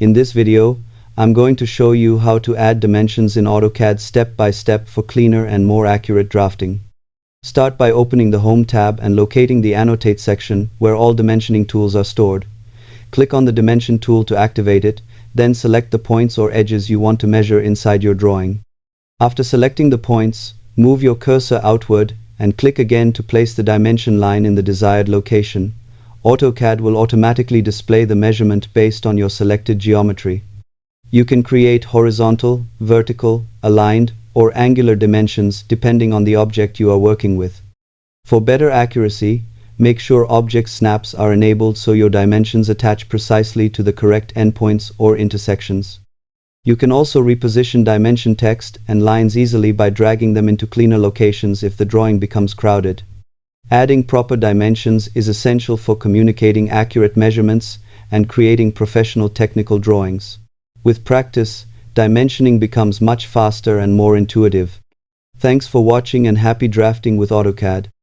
In this video, I'm going to show you how to add dimensions in AutoCAD step by step for cleaner and more accurate drafting. Start by opening the Home tab and locating the Annotate section where all dimensioning tools are stored. Click on the Dimension tool to activate it, then select the points or edges you want to measure inside your drawing. After selecting the points, move your cursor outward and click again to place the dimension line in the desired location. AutoCAD will automatically display the measurement based on your selected geometry. You can create horizontal, vertical, aligned, or angular dimensions depending on the object you are working with. For better accuracy, make sure object snaps are enabled so your dimensions attach precisely to the correct endpoints or intersections. You can also reposition dimension text and lines easily by dragging them into cleaner locations if the drawing becomes crowded. Adding proper dimensions is essential for communicating accurate measurements and creating professional technical drawings. With practice, dimensioning becomes much faster and more intuitive. Thanks for watching and happy drafting with AutoCAD.